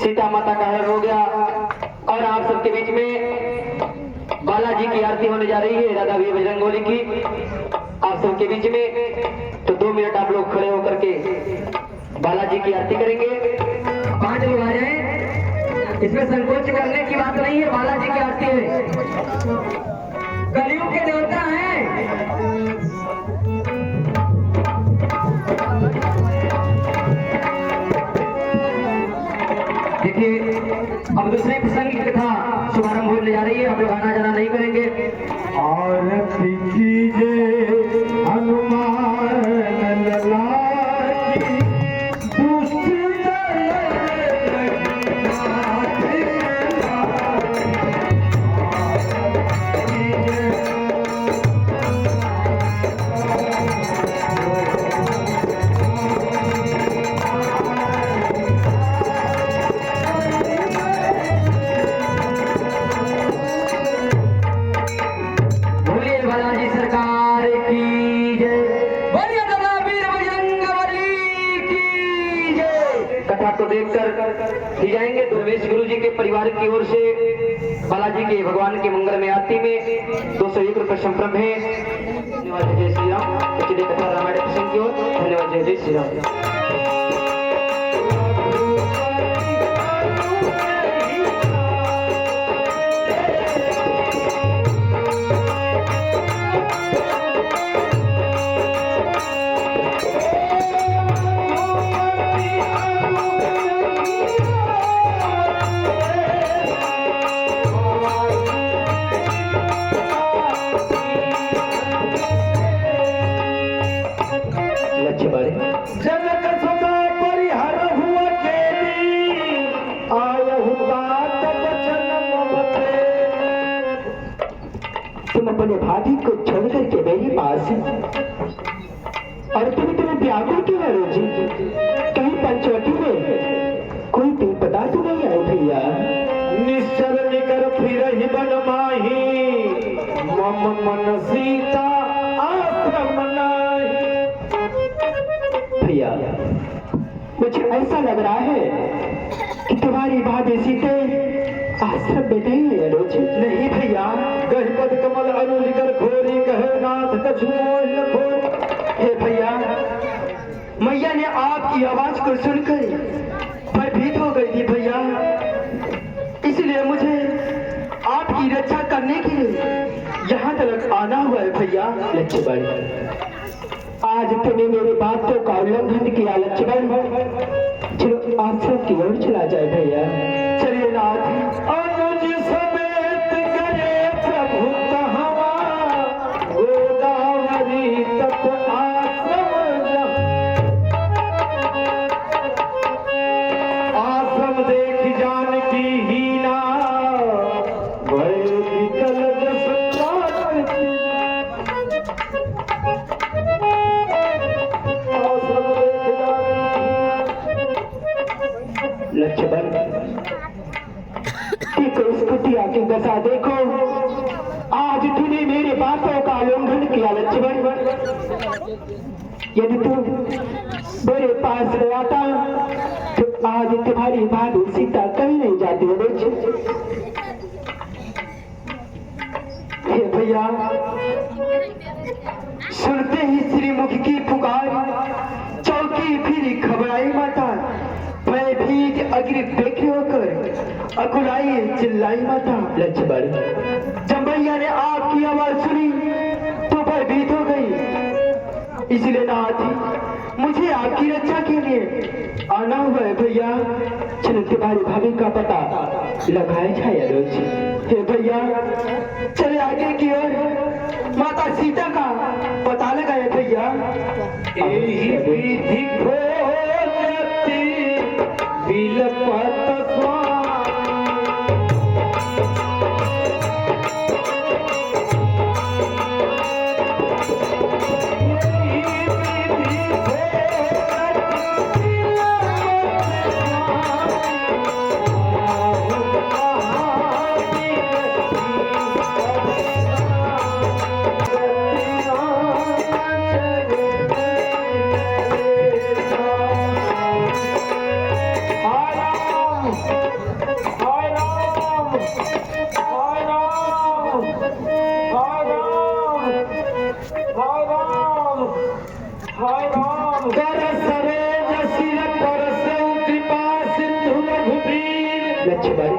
सीता माता का हरण हो गया और आप सबके बीच में बालाजी की आरती होने जा रही है, राधा वीर बजरंगबली की आप सबके बीच में। तो 2 मिनट आप लोग खड़े होकर के बालाजी की आरती करेंगे। 5 लोग आ जाए, इसमें संकोच करने की बात नहीं है। बालाजी की आरती है, कलयुग के देवता हैं। देखिए अब दूसरे प्रसंग की कथा शुभारंभ होने जा रही है। हम लोग आना जाना नहीं करेंगे। आरती कीजिए हनुमान लला की, दुष्ट को देखकर ही जाएंगे। तो रमेश गुरु जी के परिवार की ओर से बालाजी के भगवान के मंगल में आरती में 201 रुपये संप्रम है। धन्यवाद, जय श्री राम। कथा रामायण प्रसंग की ओर धन्यवाद, जय श्री राम। जनक सदा परिहर हुआ केली, आयहु तात बचन ममते। तुम अपने भाभी को छोड़ करके मेरे पास और तुम्हें व्याकुल क्यों है रोजी? कहीं पंचवटी में कोई तीन पता तो नहीं आए भैया? निश्चर निकर फिर ही बन माही, मम मन सीता आश्रम नाही। भैया मुझे ऐसा लग रहा है कि तुम्हारी भाभी सीते आश्रम में नहीं है रोजी। नहीं भैया, गहपत कमल अनुज कर खोरी, कहे नाथ कछु मोह न खोरी। हे भैया, मैया ने आपकी आवाज को सुनकर भयभीत हो गई थी भैया, इसलिए मुझे आपकी रक्षा करने के लिए यहाँ तक आना हुआ है भैया। लक्ष्मण, आज तुमने मेरी बातों का उल्लंघन किया लक्ष्मण। चलो आश्रम की ओर चला जाए भैया। चलिए नाथ। अनुज समेत गए प्रभु कहवा, गोदावरी तट आश्रम जा। आश्रम देख जानकी हीना, भय विकल जस प्राकृति। लक्ष्मण, देखो इस कुटिया की दशा देखो। आज तूने मेरे बातों का उल्लंघन किया लक्ष्मण। यदि तू मेरे पास में आता तो आज तुम्हारी भाभी सीता कहीं नहीं जाती है रोज। हे भैया, सुनते ही श्रीमुख की पुकार, चौकी फिर घबराई माता, मैं भीत अग्नि देखे होकर अकुलाई चिल्लाई माता। लक्ष्मण, जब मैया ने आपकी आवाज सुनी तो भयभीत हो गई, इसलिए ना आती। मुझे आपकी रक्षा के लिए आना हुआ है भैया। चलो तुम्हारी भाभी का पता लगाए जाए रोज। हे भैया, चले आगे की ओर माता सीता का पता लगाए भैया। एहि विधि खोजति विलपत स्वामी। हाय राम, हाय राम, हाय राम, हाय राम, हाय राम। कर सरोज सिर परसौ कृपा सिंधु रघुबीर। लक्ष्मण,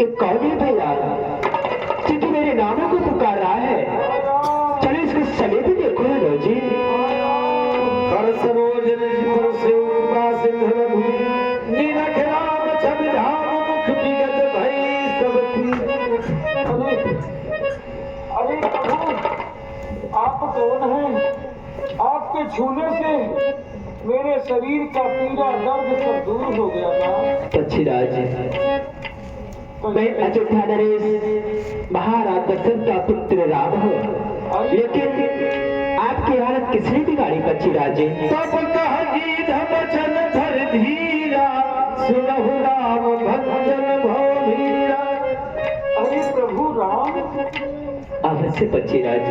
एक कौन है भैया जो मेरे नामों को पुकार रहा है? चलो इसको समय भी देखो है जी। कर सरोज निज परसौ कृपा सिंधु रघुबीर। निरख राम छवि धाम मुख विगत भई सब पीर। अरे प्रभु, आप कौन हैं? आपके छूने से मेरे शरीर का पीड़ा दर्द सब दूर हो गया था। पक्षीराज, मैं अयोध्या नरेश महाराज दशरथ का पुत्र राम हूँ, लेकिन आपकी हालत किसने बिगाड़ी पक्षीराज? तब कह गीत वचन धर धीरा, सुनहु राम भंजन भव मीरा। अरे प्रभु राम, अवश्य पक्षीराज।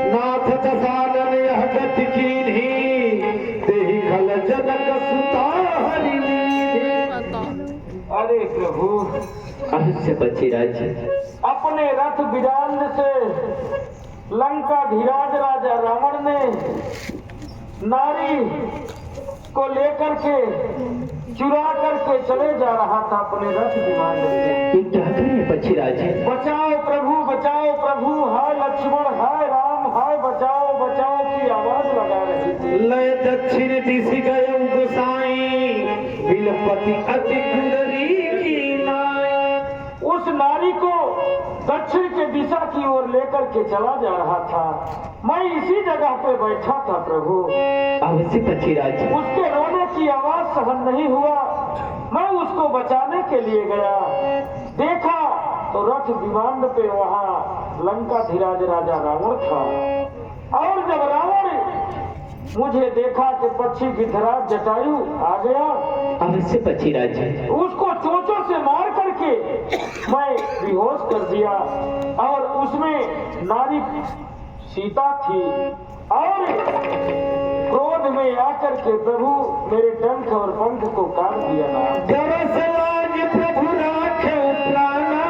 नाथ दसानन यह गति कीन्ही, तेहि खल जनक सुता हरि लीन्ही। अरे प्रभु, अवश्य पक्षीराज। अपने रथ विरान से लंका धीराज राजा रावण ने नारी को लेकर के चुरा करके चले जा रहा था अपने रथ विमान से। पक्षीराज, बचाओ प्रभु, हाय लक्ष्मण, हाय राम, हाय बचाओ बचाओ की आवाज लगा रही थी। लय दक्षिण दिश गए गोसाई, बिलपति अति गुदरी की नाई। उस नारी को दक्षिण के दिशा की ओर लेकर के चला जा रहा था। मैं इसी जगह पे बैठा था प्रभु। अवश्य पक्षीराज। उसके रोने की आवाज सहन नहीं हुआ, मैं उसको बचाने के लिए गया। देखा तो रथ विमान पे वहाँ लंका धीराज राजा रावण था। और जब रावण मुझे देखा कि पक्षी गिद्धराज जटायु आ गया, अवश्य पक्षीराज। उसको चोंचों से मार करके मैं बेहोश कर दिया। और उसमें नारी सीता थी और क्रोध में आकर के प्रभु मेरे डंक और पंख को काट दिया ना। प्रभु राखे प्राणा,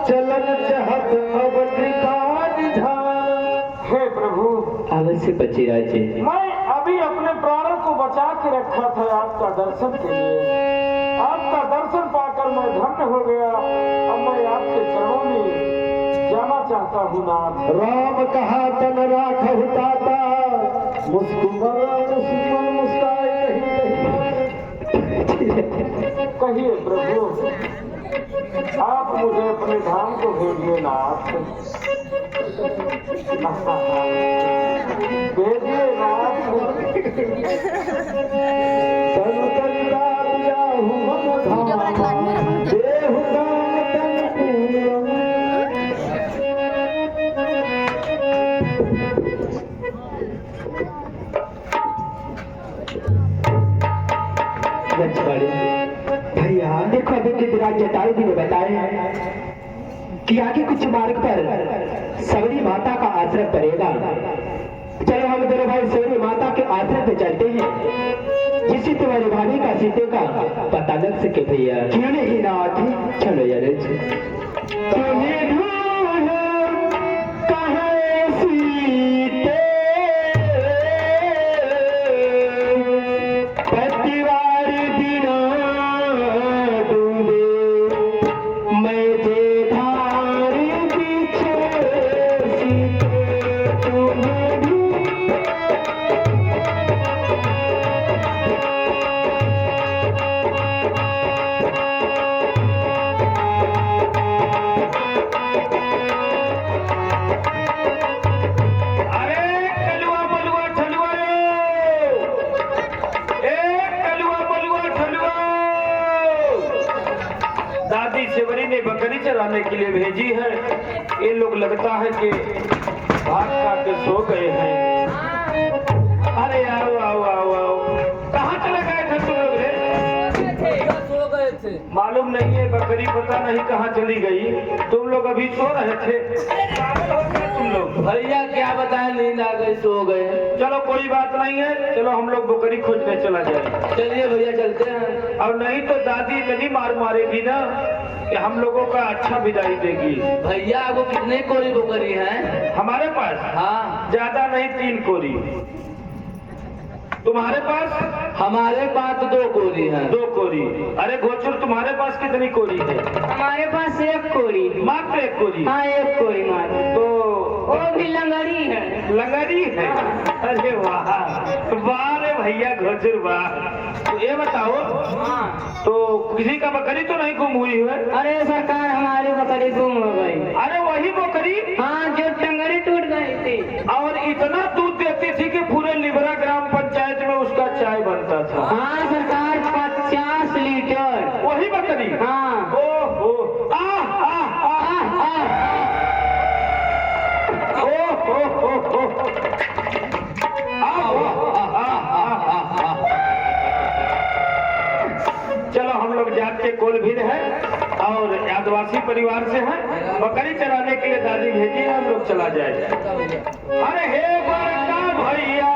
चलन चहत अब कृपा निधान। हे प्रभु, अवश्य पक्षीराज। मैं अभी अपने प्राणों को बचा के रखा था आपका दर्शन के लिए। आपका दर्शन पाकर मैं धन्य हो गया। अब मैं आपके चरणों में जाना चाहता हूँ नाथ। राम कहा तन राखहु ताता, मुस्काए कहिए प्रभु, आप मुझे अपने धाम को भेजिए नाथ, भेजिए नाथ। तनु तनु राम जाहु मम धाम, देहु दान तन पूरम। भैया देखो, अभी गिद्धराज जटायु जी ने बताया कि आगे कुछ मार्ग पर सवरी माता का आश्रम पड़ेगा। चलो हम दोनों भाई सवरी माता के आश्रम पे चलते हैं, जिससे तुम्हारी भाभी का सीते का पता लग सके। भैया क्यों नहीं ना आती? चलो यार। तुम्हें बकरी चराने के लिए भेजी है। ये लोग लगता है कि भाग खा के सो गए हैं। अरे आओ आओ आओ आओ, कहाँ चले गए थे तुम लोग? मालूम नहीं है, बकरी पता नहीं कहाँ चली गई। तुम लोग अभी सो रहे थे, पागल हो गए तुम लोग। भैया क्या बताएं, नींद आ गई, सो गए। चलो कोई बात नहीं है, चलो हम लोग बकरी खोजने चला जाए। चलिए भैया चलते हैं। और नहीं तो दादी इतनी मार मारेगी ना कि हम लोगों का अच्छा विदाई देगी। भैया आपको कितने कोरी बकरी है? हमारे पास हाँ, ज्यादा नहीं 3 कोरी। तुम्हारे पास? हमारे पास तो 2 कोरी है। 2 कोरी। अरे गोचर तुम्हारे पास कितनी कोरी है? हमारे पास 1 कोरी। मात्र 1 कोरी? हाँ 1 कोरी मात्र। तो वो भी लंगड़ी है। लंगड़ी है? अरे वाह वाह रे भैया गोचर वाह। तो ये बताओ, तो किसी का बकरी तो नहीं गुम हुई है? अरे सरकार हमारी बकरी गुम हो गई। अरे वही बकरी? हाँ जो टंगड़ी टूट गई थी। और इतना दूध देती थी कि पूरे लिबरा ग्राम पंचायत में उसका चाय बनता था। हाँ सरकार 50 लीटर। वही बकरी? हाँ। ओहो चलो हम लोग जात के कोलभीर हैं और आदिवासी परिवार से हैं। बकरी चराने के लिए दादी भेजी है, हम लोग चला जाए। अरे हे बड़का भैया